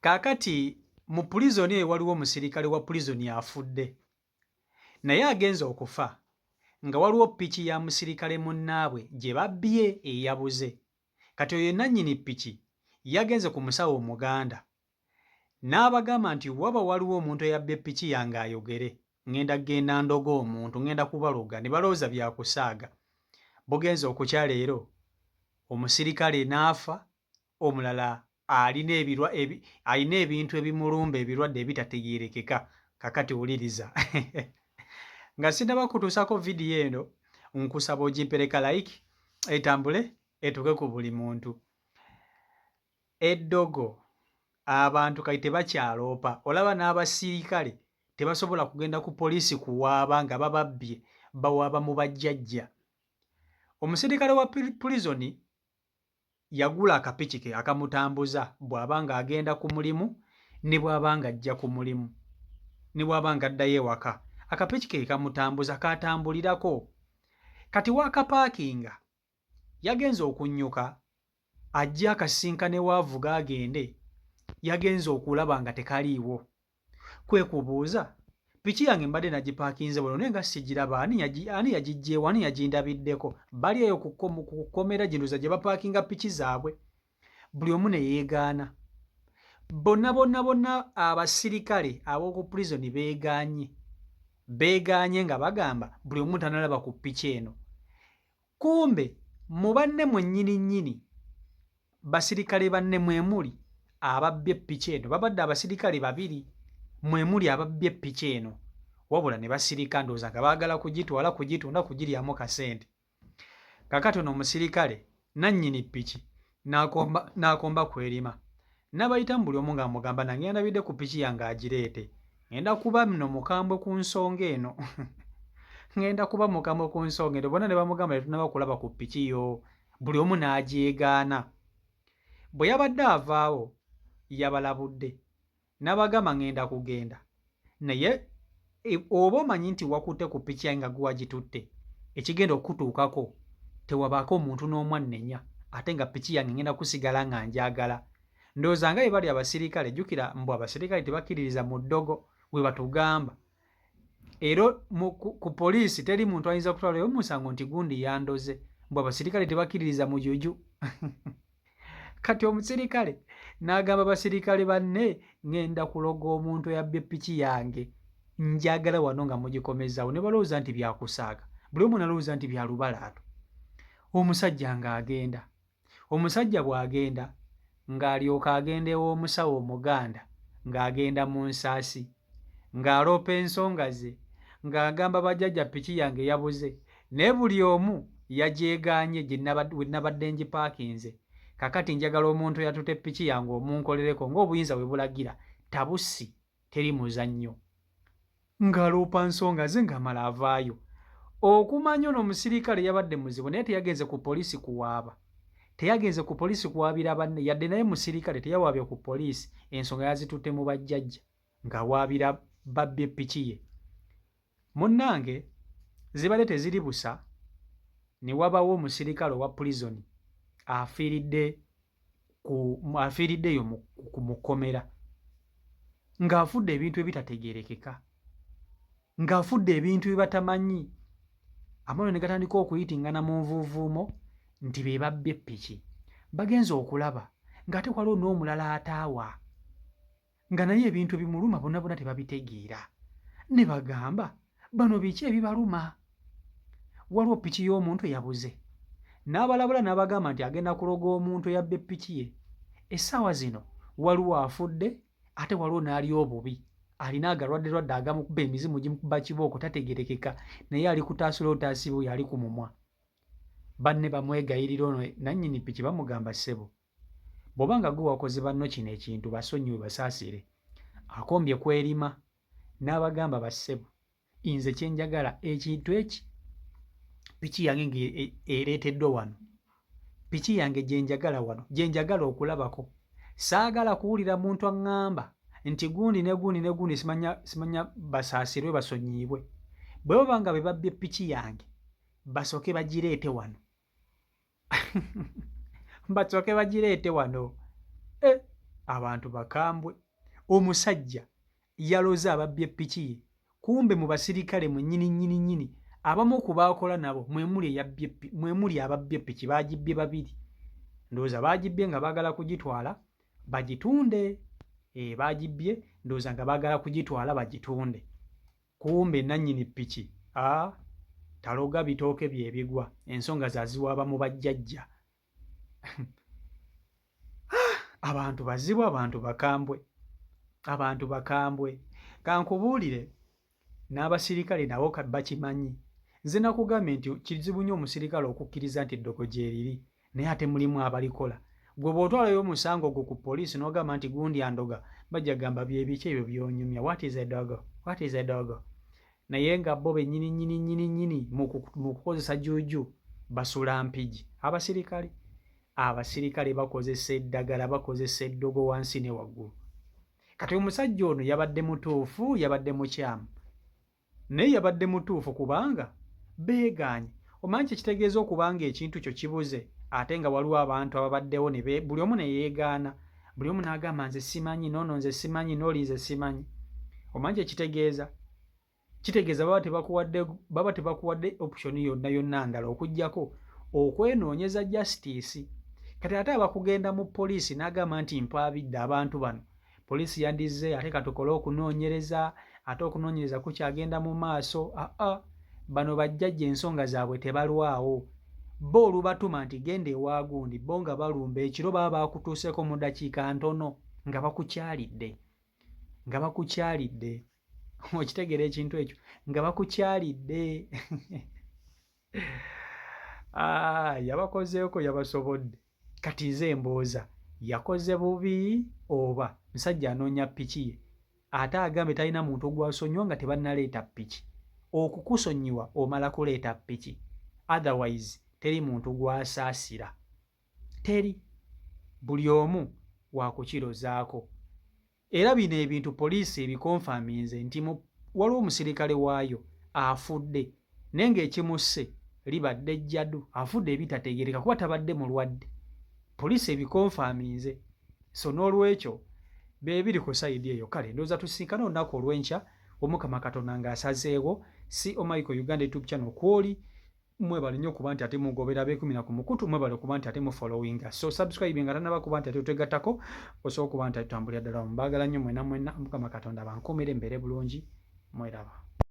Kaakati mu prison eyo waliwo omusirikale wa prison afudde. Naye agenza okufa nga waliwo ppiki ya musirikale munnaabwe gye babbye eyabuze. Kati oyo nannyini ppiki yagenze ku musawo Omuganda n'abagamba nti waba waliwo omuntu eyabbye ppiki yange ayogere, ŋŋenda kgenda ndoga omuntu, ŋŋenda kubaloga. Ne balowooza byakusaaga. Bugenze okukya leero omusirikale n'afa, omulala alina ebintu ebimulumba, ebirwadde ebitategeerekeka. Kakati wuliriza nga sinnaba kutuusako vidiyo eno, nkusaba ogimpereka like etambule etuuke ku buli muntu. Eddogo abantu kati tebakyaloopa. Olaba n'abasirikale tebasobola kugenda ku poliisi kuwaaba nga bababbye, bawaaba mu bajjajja. Omusirikale wa prison yagula akapiki ke akamutambuza bw'aba ng'agenda ku mulimu ne bw'aba ng'ajja ku mulimu ne bw'aba ng'addayo ewaka. Akapiki ke kamutambuza k'atambulirako. Kati waakapaakinga yagenze okunnyuka ajje akasinkane waavuga agende, yagenze okulaba nga tekaliiwo. Kwe kubuuza, piki yange mbadde nagipaakinze buno naye nga sigiraba, ani yagiggyeewo, ani yagindabiddeko? Bali eyo ku kkomera ginduza gye bapaakinga piki zaabwe. Buli omu ne yeegaana. Bonna abasirikale ab'oku prison beegaanye nga bagamba buli omu tanalaba ku piki eno. Kumbe mu banne mwennyini basirikale banne mwemuli ababbye ppiki eno. Babadde abasirikale babiri mwemuli ababbye ppiki eno, wabula ne basirika ndowooza nga baagala kugitwala, kugitunda, kugiryamu kasente. Kaakati ono omusirikale nannyini ppiki n'akomba kwerima. N'abayitamu buli omu ng'amugamba nange ndabidde ku ppiki yange agireete. Ngenda kuba nno mukambwe ku nsonga eno. Ngenda kuba mukambwe ku nsonga eno. Bonna ne bamugamba tetunnaba kulaba ku ppiki yo. Buli omu n'agyegaana. Bwe yabadde avaawo yabalabudde. N'abagamba ngenda kugenda. Naye oba omanyi nti wakutte ku ppiki yange nga gwe wagitutte, ekigenda okutuukako tewabaako omuntu n'omu annenya, ate nga ppiki yange ngenda kusigala nga njagala. Ndowooza nga bwe bali abasirikale, jjukira mbu abasirikale tebakkiririza mu ddogo bwe batugamba. Era ku poliisi teri muntu ayinza kutwalayo omusango nti gundi yandoze, mbu abasirikale tebakkiririza mujuju. Kati omusirikale n'agamba basirikale banne ŋŋenda kuloga omuntu eyabbye ppiki yange, njagala wano nga mugikomezaawo. Ne balowooza nti byakusaaga. Buli omu nalowooza nti bya lubalaato. Omusajja ng'agenda. Omusajja bw'agenda ng'alyoka agenda ew'omusawo Omuganda ng'agenda mu nsaasi, ng'aloopa ensonga ze, ng'agamba bajjajja ppiki yange yabuze. Naye buli omu yagyegaanye we nabadde ngipaakinze. Kakati njagala omuntu eyatutte ppiki yange omunkolereko ng'obuyinza bwe bulagira. Tabusi, teri muzannyo. Ng'aloopa nsonga ze ng'amala avaayo. Okumanya ono omusirikale yabadde muzibu naye teyagenze ku poliisi kuwaaba. Teyagenze ku poliisi kuwaabira banne, yadde naye musirikale teyawaabye ku poliisi, ensonga yazitutte mu bajjajja ng'awaabira babbye ppiki ye. Munnange zibadde teziri busa, ne wabawo omusirikale owa prison afiiriddeyo mu kkomera ng'afudde ebintu ebitategeerekeka, ng'afudde ebintu bye batamanyi. Amoyo ne gatandika okuyitingana mu nvuuvuumo nti be babbye ppiki. Bagenze okulaba ng'ate waliwo n'omulala ataawa, nga naye ebintu bimuluma bonna tebabitegeera. Ne bagamba bano biki ebibaluma? Waliwo ppiki y'omuntu eyabuze. N'abalabula n'abagamba nti agenda kuloga omuntu eyabbye ppiki ye. Essaawa zino waliwo afudde ate waliwo n'ali obubi. Alina agalwadde agamukuba emizimu gimukuba kibooko tategeerekeka, naye ali kutaasula otaasibwe yali ku mumwa. Banne bamwegayirira ono nannyini ppiki bamugamba ssebo, bw'oba nga gwe wakoze banno kino ekintu basonyiwe basaasire. Akombye kwerima n'abagamba bassebo, nze kye njagala ekintu eki piki yange ng'ereeteddwa wano, piki yange gye njagala wano, gye njagala okulabako. Saagala kuwulira muntu aŋŋamba nti gundi ne gundi ne gundi simanya basaasirwe basonyiibwe. Bwe baba nga be babbye ppiki yange basooke bagireete wano. Basooke bagireete wano. abantu bakambwe. Omusajja yaloze ababbye ppiki ye, kumbe mu basirikale mwennyini abamu ku baakola nabo mwemuli ababbye ppiki baagibbye babiri. Ndowooza baagibbye nga baagala kugitwala bagitunde. Baagibbye ndowooza nga baagala kugitwala bagitunde. Kumbe nannyini ppiki taloga bitooke bye bigwa, ensonga zaziwaaba mu bajjajja. Abantu bazibu, abantu bakambwe. Kankubuulire n'abasirikale nabo bakimanyi. Nze nakugambye nti kizibu nnyo omusirikale okukkiriza nti eddogo gye liri, naye ate mulimu abalikola. Gwe bw'otwalayo omusango gwo ku poliisi n'ogamba nti gundi andoga, bajja gamba bye biki ebyo by'onyumya, what is a dog? Naye nga bo bennyini mu kukozesa juuju basula mpigi. Abasirikale bakozesa eddagala, bakozesa eddogo wansi ne waggulu. Kati omusajja ono yabadde mutuufu, yabadde mukyamu, naye yabadde mutuufu kubanga beegaanye. Omanyi kitegeeza okubanga ekintu kyo kibuze ate nga waliwo abantu ababaddewo buli omu ne yeegaana, buli omu n'agamba nze simanyi, noono nze simanyi, n'oli nze simanyi. Omanyi kye kitegeeza? Kitegeeza baba tebakuwadde option yonna ndala okuggyako okwenoonyeza justice. Kati ate abakugenda mu poliisi n'agamba nti mpaabidde abantu bano, poliisi yandizze ate katukole okunoonyereza, ate okunoonyereza kukyagenda mu maaso. Bano bajjajja ensonga zaabwe tebalwawo. Bo olubatuma nti genda ewa gundi, bo nga balumba ekiro baba baakutuuseko mu ddakiika ntono nga bakukyalidde. Okitegeera ekintu ekyo? Nga bakukyalidde. Yabakozeeko yabasobodde. Kati nze mbooza yakoze bubi oba musajja anoonya ppiki ye ate agambe talina muntu gw'asonyiwa nga tebannaleeta ppiki. Okukusonyiwa omala kuleeta ppiki, otherwise teri muntu gw'asaasira. Teri. Buli omu waakukirozaako. Era bino ebintu poliisi ebikonfaminze nti waliwo omusirikale waayo afudde, naye ng'ekimusse libadde ejjadu, afudde ebitategeereka kuba tabadde mulwadde. Poliisi ebikonfaminze. So n'olwekyo beebiri ku sayidi eyo. Kale ndowooza tusinkana olunaku olw'enkya Omukama Katonda ng'asazeewo. Si Michael Uganda YouTube channel kwoli. Mwebale nnyo okuba nti ate mugobera beekumi na ku mukutu, mwebale okuba nti ate mu followinga. So subscribe nga tannaba kuba nti ate twegattako, osobola okuba nti tutambulira ddala. Mbaagala nnyo mwena. Omukama Katonda bankomere mbeere bulungi. Mweraba.